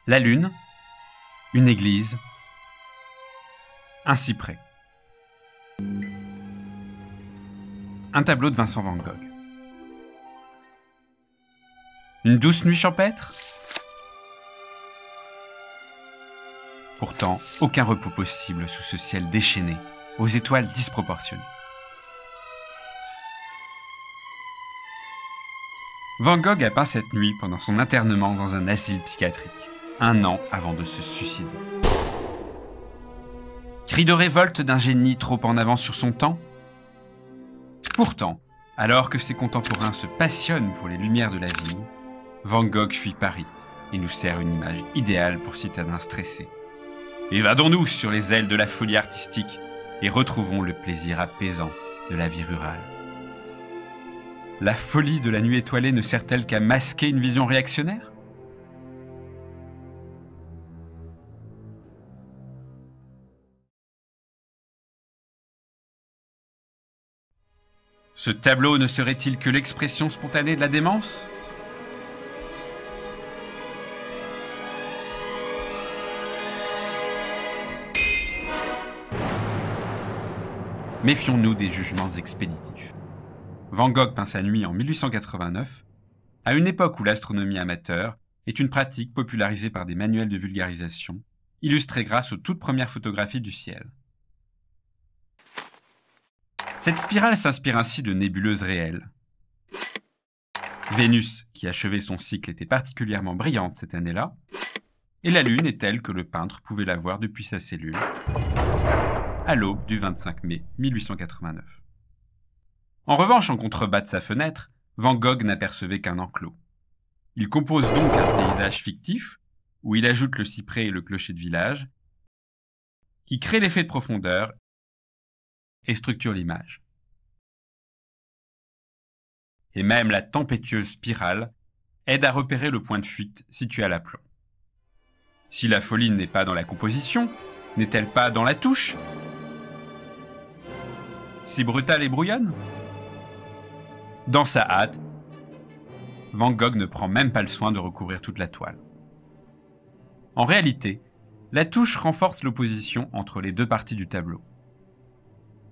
La lune, une église, un cyprès. Un tableau de Vincent van Gogh. Une douce nuit champêtre? Pourtant, aucun repos possible sous ce ciel déchaîné, aux étoiles disproportionnées. Van Gogh a peint cette nuit pendant son internement dans un asile psychiatrique, 1 an avant de se suicider. Cri de révolte d'un génie trop en avance sur son temps? Pourtant, alors que ses contemporains se passionnent pour les lumières de la ville, Van Gogh fuit Paris et nous sert une image idéale pour citadins stressés. Évadons-nous sur les ailes de la folie artistique et retrouvons le plaisir apaisant de la vie rurale. La folie de la nuit étoilée ne sert-elle qu'à masquer une vision réactionnaire? Ce tableau ne serait-il que l'expression spontanée de la démence? Méfions-nous des jugements expéditifs. Van Gogh peint sa nuit en 1889, à une époque où l'astronomie amateur est une pratique popularisée par des manuels de vulgarisation, illustrés grâce aux toutes premières photographies du ciel. Cette spirale s'inspire ainsi de nébuleuses réelles. Vénus, qui achevait son cycle, était particulièrement brillante cette année-là, et la Lune est telle que le peintre pouvait la voir depuis sa cellule, à l'aube du 25 mai 1889. En revanche, en contrebas de sa fenêtre, Van Gogh n'apercevait qu'un enclos. Il compose donc un paysage fictif, où il ajoute le cyprès et le clocher de village, qui crée l'effet de profondeur et structure l'image. Et même la tempétueuse spirale aide à repérer le point de fuite situé à l'aplomb. Si la folie n'est pas dans la composition, n'est-elle pas dans la touche? Si brutale et brouillonne? Dans sa hâte, Van Gogh ne prend même pas le soin de recouvrir toute la toile. En réalité, la touche renforce l'opposition entre les deux parties du tableau.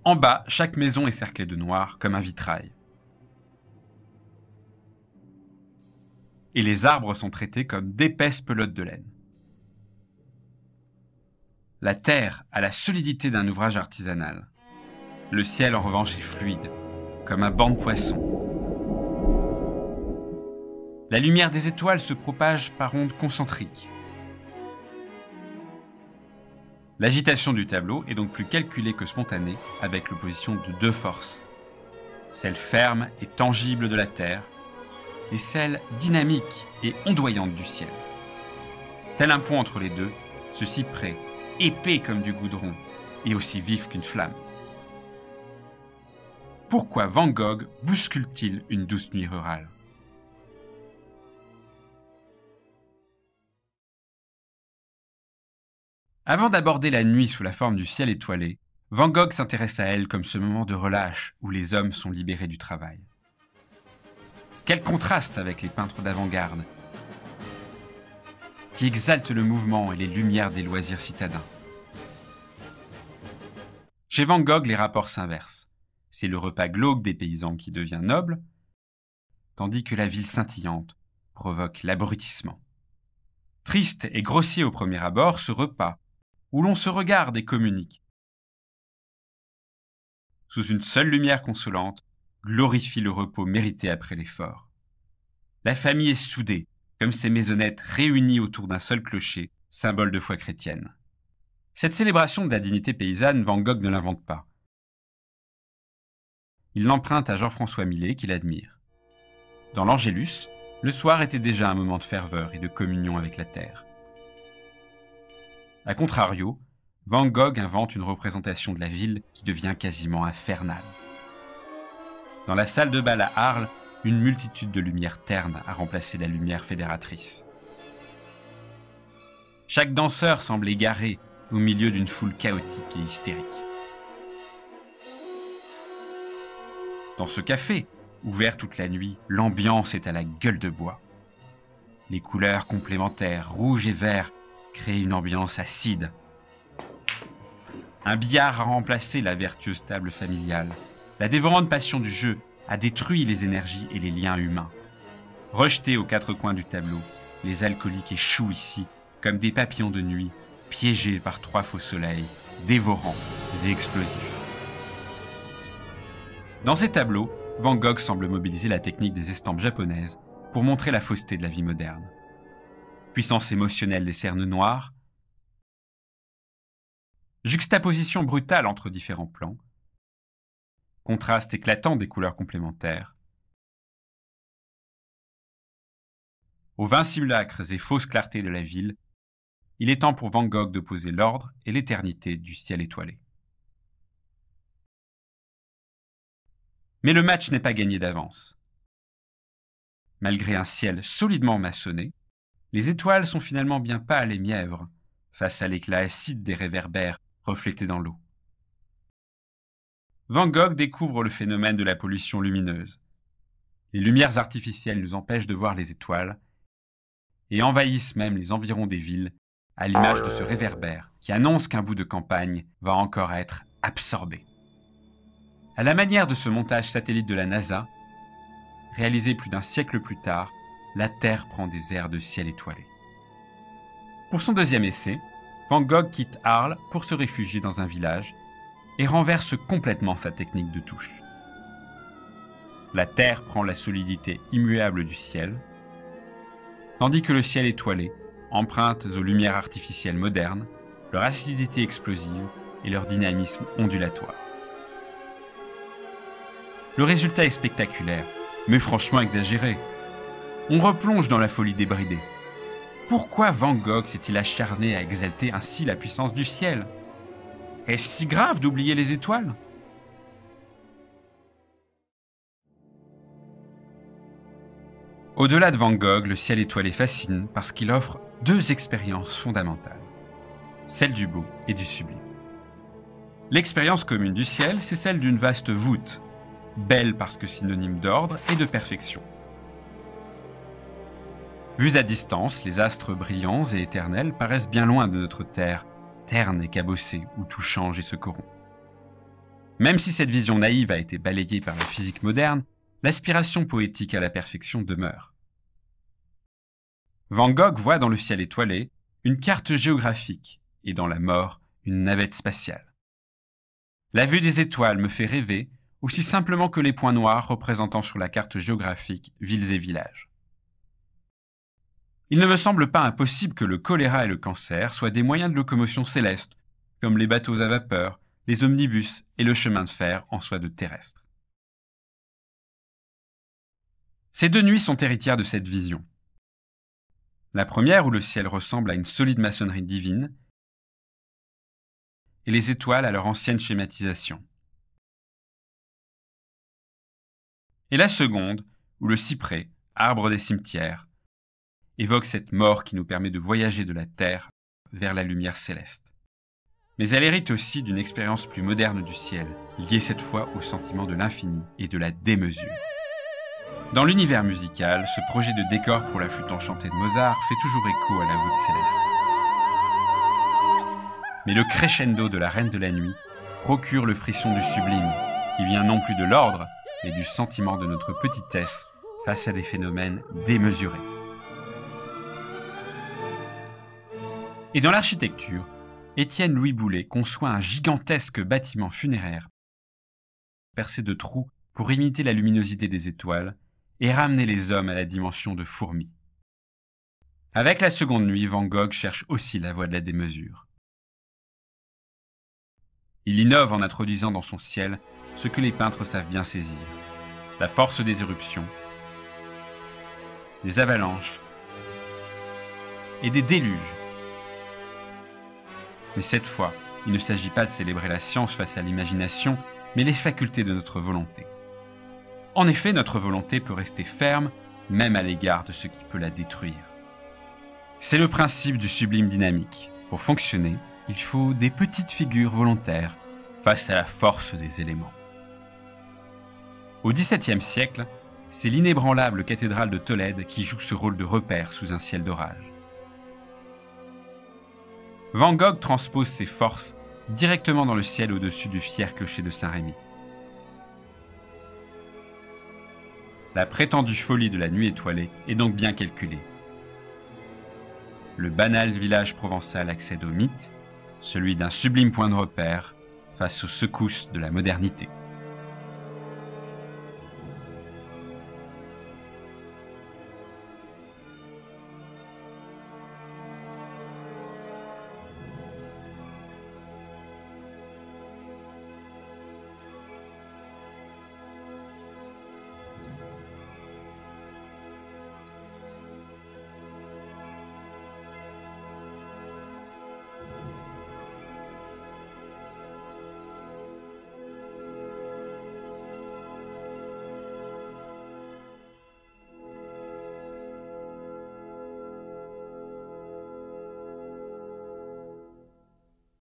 En bas, chaque maison est cerclée de noir comme un vitrail. Et les arbres sont traités comme d'épaisses pelotes de laine. La terre a la solidité d'un ouvrage artisanal. Le ciel, en revanche, est fluide, comme un banc de poissons. La lumière des étoiles se propage par ondes concentriques. L'agitation du tableau est donc plus calculée que spontanée, avec l'opposition de deux forces. Celle ferme et tangible de la terre, et celle dynamique et ondoyante du ciel. Tel un pont entre les deux, ce cyprès, épais comme du goudron, et aussi vif qu'une flamme. Pourquoi Van Gogh bouscule-t-il une douce nuit rurale? Avant d'aborder la nuit sous la forme du ciel étoilé, Van Gogh s'intéresse à elle comme ce moment de relâche où les hommes sont libérés du travail. Quel contraste avec les peintres d'avant-garde, qui exaltent le mouvement et les lumières des loisirs citadins. Chez Van Gogh, les rapports s'inversent. C'est le repas glauque des paysans qui devient noble, tandis que la ville scintillante provoque l'abrutissement. Triste et grossier au premier abord, ce repas, où l'on se regarde et communique, sous une seule lumière consolante, glorifie le repos mérité après l'effort. La famille est soudée, comme ces maisonnettes réunies autour d'un seul clocher, symbole de foi chrétienne. Cette célébration de la dignité paysanne, Van Gogh ne l'invente pas. Il l'emprunte à Jean-François Millet, qu'il admire. Dans l'Angélus, le soir était déjà un moment de ferveur et de communion avec la terre. A contrario, Van Gogh invente une représentation de la ville qui devient quasiment infernale. Dans la salle de bal à Arles, une multitude de lumières ternes a remplacé la lumière fédératrice. Chaque danseur semble égaré au milieu d'une foule chaotique et hystérique. Dans ce café, ouvert toute la nuit, l'ambiance est à la gueule de bois. Les couleurs complémentaires, rouge et vert, créent une ambiance acide. Un billard a remplacé la vertueuse table familiale. La dévorante passion du jeu a détruit les énergies et les liens humains. Rejetés aux quatre coins du tableau, les alcooliques échouent ici comme des papillons de nuit, piégés par trois faux soleils, dévorants et explosifs. Dans ces tableaux, Van Gogh semble mobiliser la technique des estampes japonaises pour montrer la fausseté de la vie moderne. Puissance émotionnelle des cernes noires, juxtaposition brutale entre différents plans, contraste éclatant des couleurs complémentaires, aux vains simulacres et fausses clartés de la ville, il est temps pour Van Gogh de poser l'ordre et l'éternité du ciel étoilé. Mais le match n'est pas gagné d'avance. Malgré un ciel solidement maçonné, les étoiles sont finalement bien pâles et mièvres face à l'éclat acide des réverbères reflétés dans l'eau. Van Gogh découvre le phénomène de la pollution lumineuse. Les lumières artificielles nous empêchent de voir les étoiles et envahissent même les environs des villes à l'image de ce réverbère qui annonce qu'un bout de campagne va encore être absorbé. À la manière de ce montage satellite de la NASA, réalisé plus d'un siècle plus tard, la Terre prend des airs de ciel étoilé. Pour son deuxième essai, Van Gogh quitte Arles pour se réfugier dans un village et renverse complètement sa technique de touche. La Terre prend la solidité immuable du ciel, tandis que le ciel étoilé emprunte aux lumières artificielles modernes leur acidité explosive et leur dynamisme ondulatoire. Le résultat est spectaculaire, mais franchement exagéré. On replonge dans la folie débridée. Pourquoi Van Gogh s'est-il acharné à exalter ainsi la puissance du ciel? Est-ce si grave d'oublier les étoiles? Au-delà de Van Gogh, le ciel étoilé fascine parce qu'il offre deux expériences fondamentales, celle du beau et du sublime. L'expérience commune du ciel, c'est celle d'une vaste voûte, belle parce que synonyme d'ordre et de perfection. Vus à distance, les astres brillants et éternels paraissent bien loin de notre Terre, terne et cabossée, où tout change et se corrompt. Même si cette vision naïve a été balayée par la physique moderne, l'aspiration poétique à la perfection demeure. Van Gogh voit dans le ciel étoilé une carte géographique et dans la mort une navette spatiale. La vue des étoiles me fait rêver aussi simplement que les points noirs représentant sur la carte géographique villes et villages. Il ne me semble pas impossible que le choléra et le cancer soient des moyens de locomotion célestes, comme les bateaux à vapeur, les omnibus et le chemin de fer en soie de terrestre. Ces deux nuits sont héritières de cette vision. La première où le ciel ressemble à une solide maçonnerie divine, et les étoiles à leur ancienne schématisation. Et la seconde où le cyprès, arbre des cimetières, évoque cette mort qui nous permet de voyager de la terre vers la lumière céleste. Mais elle hérite aussi d'une expérience plus moderne du ciel, liée cette fois au sentiment de l'infini et de la démesure. Dans l'univers musical, ce projet de décor pour la flûte enchantée de Mozart fait toujours écho à la voûte céleste. Mais le crescendo de la Reine de la Nuit procure le frisson du sublime, qui vient non plus de l'ordre, mais du sentiment de notre petitesse face à des phénomènes démesurés. Et dans l'architecture, Étienne Louis Boullée conçoit un gigantesque bâtiment funéraire, percé de trous pour imiter la luminosité des étoiles et ramener les hommes à la dimension de fourmis. Avec la seconde nuit, Van Gogh cherche aussi la voie de la démesure. Il innove en introduisant dans son ciel ce que les peintres savent bien saisir, la force des éruptions, des avalanches et des déluges. Mais cette fois, il ne s'agit pas de célébrer la science face à l'imagination, mais les facultés de notre volonté. En effet, notre volonté peut rester ferme, même à l'égard de ce qui peut la détruire. C'est le principe du sublime dynamique. Pour fonctionner, il faut des petites figures volontaires face à la force des éléments. Au XVIIe siècle, c'est l'inébranlable cathédrale de Tolède qui joue ce rôle de repère sous un ciel d'orage. Van Gogh transpose ses forces directement dans le ciel au-dessus du fier clocher de Saint-Rémy. La prétendue folie de la nuit étoilée est donc bien calculée. Le banal village provençal accède au mythe, celui d'un sublime point de repère face aux secousses de la modernité.